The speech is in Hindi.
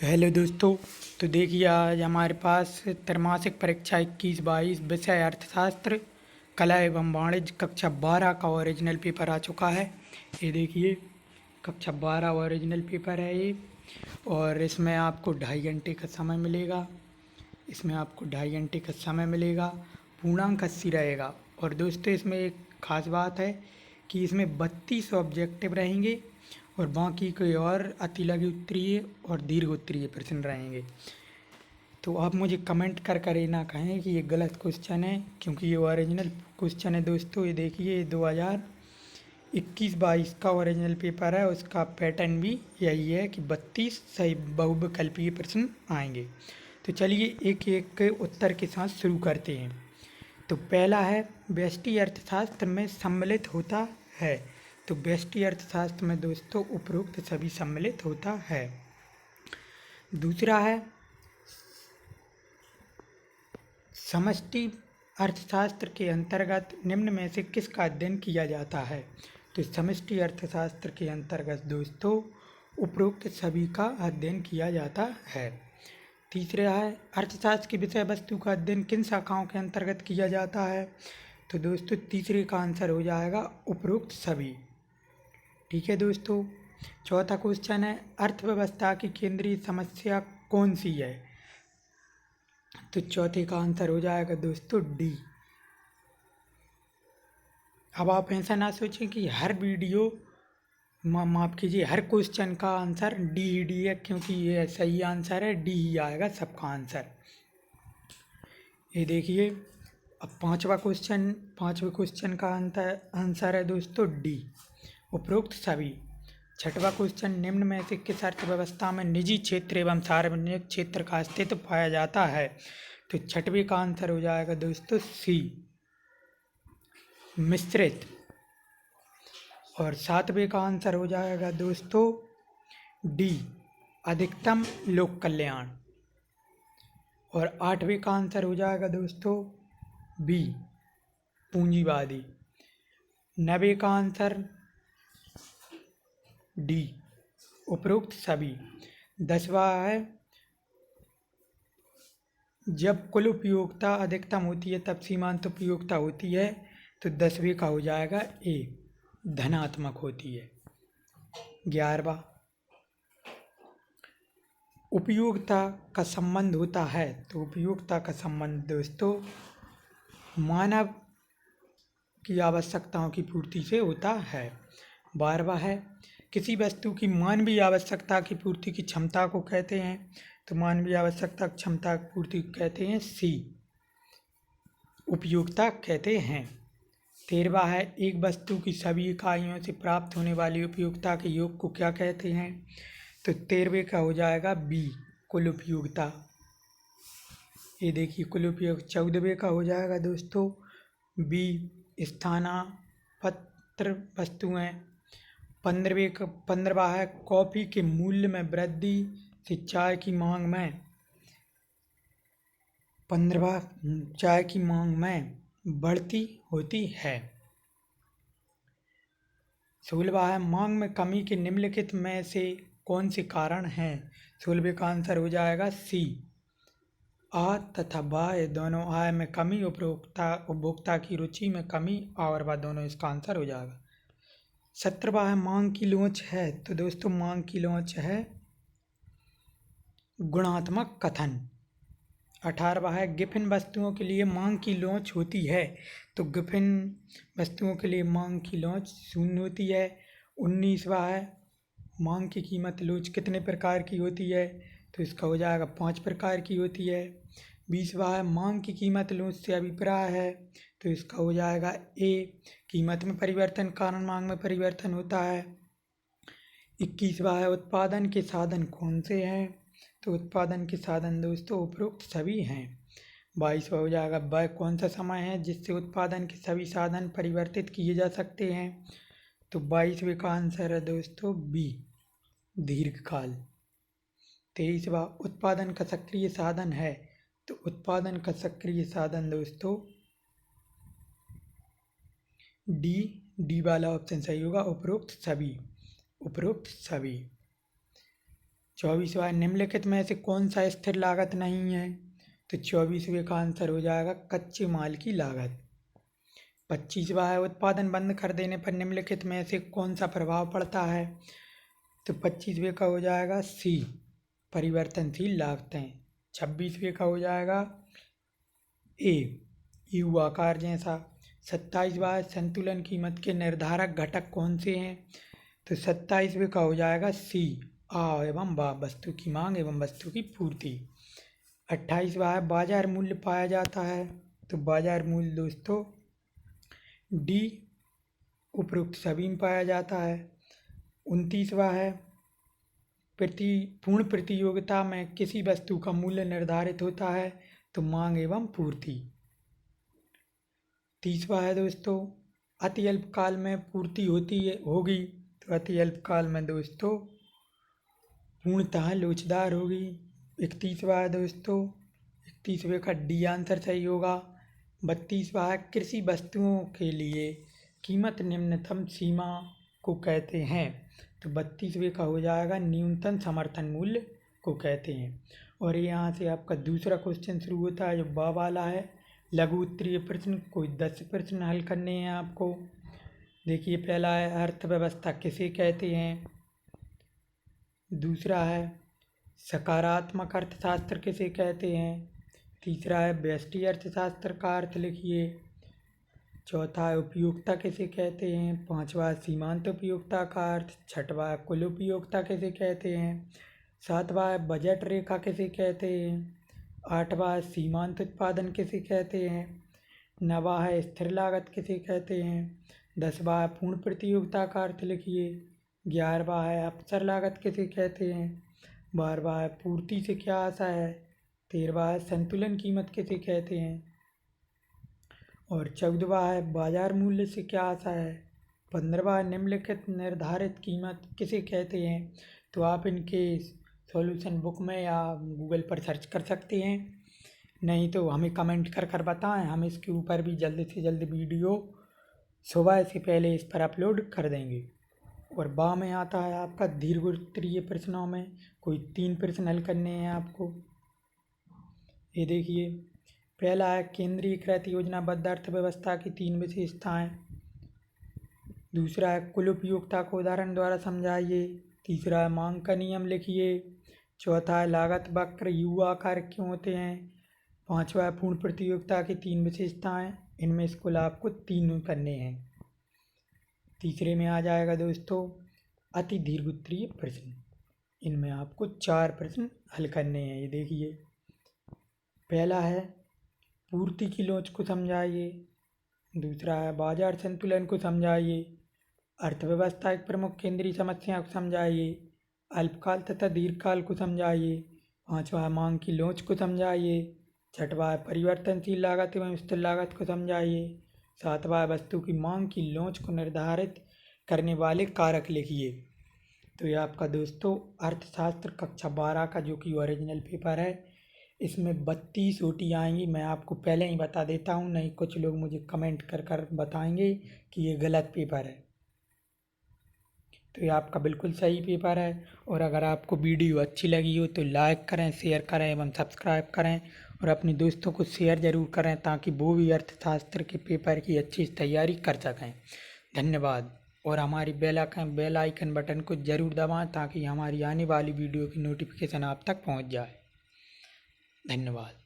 हेलो दोस्तों। तो देखिए आज हमारे पास त्रैमासिक परीक्षा 21-22 विषय अर्थशास्त्र कला एवं वाणिज्य कक्षा 12 का ओरिजिनल पेपर आ चुका है। ये देखिए कक्षा 12 ओरिजिनल पेपर है ये। और इसमें आपको 2.5 घंटे का समय मिलेगा। पूर्णांक 80 रहेगा। और दोस्तों इसमें एक ख़ास बात है कि इसमें 32 ऑब्जेक्टिव रहेंगे और बाकी कोई और अति लघु उत्तरीय और दीर्घ उत्तरीय प्रश्न रहेंगे। तो आप मुझे कमेंट कर ये ना कहें कि ये गलत क्वेश्चन है, क्योंकि ये ओरिजिनल क्वेश्चन है दोस्तों। ये देखिए 2021-22 का ओरिजिनल पेपर है, उसका पैटर्न भी यही है कि 32 सही बहुविकल्पीय प्रश्न आएंगे। तो चलिए एक एक के उत्तर के साथ शुरू करते हैं। तो पहला है व्यष्टि अर्थशास्त्र में सम्मिलित होता है। तो व्यष्टि अर्थशास्त्र में दोस्तों उपरोक्त सभी सम्मिलित होता है। दूसरा है समष्टि अर्थशास्त्र के अंतर्गत निम्न में से किसका अध्ययन किया जाता है। तो समष्टि अर्थशास्त्र के अंतर्गत दोस्तों उपरोक्त सभी का अध्ययन किया जाता है। तीसरा है अर्थशास्त्र की विषय वस्तु का अध्ययन किन शाखाओं के अंतर्गत किया जाता है। तो दोस्तों तीसरे का आंसर हो जाएगा उपरोक्त सभी। ठीक है दोस्तों। चौथा क्वेश्चन है अर्थव्यवस्था की केंद्रीय समस्या कौन सी है। तो चौथे का आंसर हो जाएगा दोस्तों डी। अब आप ऐसा ना सोचें कि हर वीडियो माफ़ कीजिए हर क्वेश्चन का आंसर डी है, क्योंकि ये सही आंसर है, डी ही आएगा सबका आंसर। ये देखिए अब पांचवें क्वेश्चन का आंसर है दोस्तों डी, उपरोक्त सभी। छठवां क्वेश्चन निम्न में से किस अर्थव्यवस्था में निजी क्षेत्र एवं सार्वजनिक क्षेत्र का अस्तित्व पाया जाता है। तो छठवें का आंसर हो जाएगा दोस्तों सी, मिश्रित। और सातवें का आंसर हो जाएगा दोस्तों डी, अधिकतम लोक कल्याण। और आठवें का आंसर हो जाएगा दोस्तों बी, पूंजीवादी। नवे का आंसर डी, उपरोक्त सभी। 10वां है जब कुल उपयोगिता अधिकतम होती है तब सीमांत उपयोगिता होती है। तो 10वें का हो जाएगा ए, धनात्मक होती है। 11वां उपयोगिता का संबंध होता है। तो उपयोगिता का संबंध दोस्तों मानव की आवश्यकताओं की पूर्ति से होता है। 12वां है किसी वस्तु की मानवीय आवश्यकता की पूर्ति की क्षमता को कहते हैं। तो मानवीय आवश्यकता क्षमता की पूर्ति कहते हैं सी, उपयोगिता कहते हैं। 13वां है एक वस्तु की सभी इकाइयों से प्राप्त होने वाली उपयोगिता के योग को क्या कहते हैं। तो 13वें का हो जाएगा बी, कुल उपयोगिता। ये देखिए कुल उपयोग। 14वें का हो जाएगा दोस्तों बी, स्थानापन्न वस्तुएं। 15वां है कॉफी के मूल्य में वृद्धि से चाय की मांग में बढ़ती होती है। 16वां है मांग में कमी के निम्नलिखित में से कौन से कारण हैं। 16वें का आंसर हो जाएगा सी, आ तथा बा, ये दोनों आय में कमी, उपभोक्ता की रुचि में कमी, और वह दोनों इसका आंसर हो जाएगा। 17वां है मांग की लोच है। तो दोस्तों मांग की लोच है गुणात्मक कथन। 18वां है गिफिन वस्तुओं के लिए मांग की लोच होती है। तो गिफिन वस्तुओं के लिए मांग की लोच 0 होती है। 19वां है मांग की कीमत लोच कितने प्रकार की होती है। तो इसका हो जाएगा 5 प्रकार की होती है। 20वां है मांग की कीमत लोच से अभिप्राय है। तो इसका हो जाएगा ए, कीमत में परिवर्तन कारण मांग में परिवर्तन होता है। 21वां है उत्पादन के साधन कौन से हैं। तो उत्पादन के साधन दोस्तों उपरोक्त सभी हैं। 22वां हो जाएगा वह कौन सा समय है जिससे उत्पादन के सभी साधन परिवर्तित किए जा सकते हैं। तो 22वें का आंसर है दोस्तों बी, दीर्घकाल। 23वां उत्पादन का सक्रिय साधन है। तो उत्पादन का सक्रिय साधन दोस्तों डी वाला ऑप्शन सही होगा, उपरोक्त सभी। 24वां है निम्नलिखित में से कौन सा स्थिर लागत नहीं है, तो 24वें का आंसर हो जाएगा कच्चे माल की लागत। 25वां है उत्पादन बंद कर देने पर निम्नलिखित में से कौन सा प्रभाव पड़ता है, तो 25वें का हो जाएगा सी परिवर्तनशील लागतें। 26वें का हो जाएगा ए यू आकार जैसा। 27वां है संतुलन कीमत के निर्धारक घटक कौन से हैं, तो 27वें का हो जाएगा सी आ एवं बा वस्तु की मांग एवं वस्तु की पूर्ति। 28वां है बाजार मूल्य पाया जाता है, तो बाजार मूल्य दोस्तों डी उपरोक्त सभी में पाया जाता है। 29वां है पूर्ण प्रतियोगिता में किसी वस्तु का मूल्य निर्धारित होता है, तो मांग एवं पूर्ति। 30वां है दोस्तों अति अल्पकाल में पूर्ति होगी, तो अति अल्पकाल में दोस्तों पूर्णतः लोचदार होगी। 31वां है दोस्तों 31वें का डी आंसर सही होगा। 32वां है कृषि वस्तुओं के लिए कीमत निम्नतम सीमा को कहते हैं, तो 32वें का हो जाएगा न्यूनतम समर्थन मूल्य को कहते हैं। और यहाँ से आपका दूसरा क्वेश्चन शुरू होता है जो बा वाला है लघु उत्तरीय प्रश्न। कोई 10 प्रश्न हल करने हैं आपको। देखिए पहला है अर्थव्यवस्था किसे कहते हैं, दूसरा है सकारात्मक अर्थशास्त्र किसे कहते हैं, तीसरा है व्यष्टि अर्थशास्त्र का अर्थ लिखिए, चौथा है उपयोगिता किसे कहते हैं, पांचवा है सीमांत उपयोगिता का अर्थ, छठवा है कुल उपयोगिता किसे कहते हैं, सातवा है बजट रेखा किसे कहते हैं, आठवां है सीमांत उत्पादन किसे कहते हैं, नवा है स्थिर लागत किसे कहते हैं, 10वां है पूर्ण प्रतियोगिता का अर्थ लिखिए, 11वां है अवसर लागत किसे कहते हैं, 12वां है पूर्ति से क्या आशा है, 13वां है संतुलन कीमत किसे कहते हैं, और 14वां है बाजार मूल्य से क्या आशा है, 15वां निम्नलिखित निर्धारित कीमत किसे कहते हैं। तो आप इनके सॉल्यूशन बुक में या गूगल पर सर्च कर सकते हैं, नहीं तो हमें कमेंट कर बताएं, हम इसके ऊपर भी जल्द से जल्द वीडियो सुबह से पहले इस पर अपलोड कर देंगे। और बा में आता है आपका दीर्घ उत्तरीय प्रश्नों में कोई 3 प्रश्न हल करने हैं आपको। ये देखिए पहला है केंद्रीकृत योजनाबद्ध अर्थव्यवस्था की 3 विशेषताएं, दूसरा है कुल उपयोगिता को उदाहरण द्वारा समझाइए, तीसरा है मांग का नियम लिखिए, चौथा है लागत वक्र यू आकार क्यों होते हैं, पांचवा है पूर्ण प्रतियोगिता की 3 विशेषताएं, इनमें से कुल आपको 3 करने हैं। तीसरे में आ जाएगा दोस्तों अति दीर्घ उत्तरीय प्रश्न, इनमें आपको 4 प्रश्न हल करने हैं। ये देखिए पहला है पूर्ति की लोच को समझाइए, दूसरा है बाजार संतुलन को समझाइए, अर्थव्यवस्था एक प्रमुख केंद्रीय समस्या को समझाइए, अल्पकाल तथा दीर्घकाल को समझाइए, पांचवा है मांग की लोच को समझाइए, छठवा है परिवर्तनशील लागत एवं स्थिर लागत को समझाइए, सातवा है वस्तु की मांग की लोच को निर्धारित करने वाले कारक लिखिए। तो ये आपका दोस्तों अर्थशास्त्र कक्षा 12 का जो कि ओरिजिनल पेपर है, इसमें 32 ओटी आएंगी। मैं आपको पहले ही बता देता हूँ, नहीं कुछ लोग मुझे कमेंट कर बताएंगे कि ये गलत पेपर है। तो ये आपका बिल्कुल सही पेपर है। और अगर आपको वीडियो अच्छी लगी हो तो लाइक करें, शेयर करें एवं सब्सक्राइब करें और अपने दोस्तों को शेयर ज़रूर करें ताकि वो भी अर्थशास्त्र के पेपर की अच्छी तैयारी कर सकें। धन्यवाद। और हमारी बेल आइकन बटन को ज़रूर दबाएं ताकि हमारी आने वाली वीडियो की नोटिफिकेशन आप तक पहुंच जाए। धन्यवाद।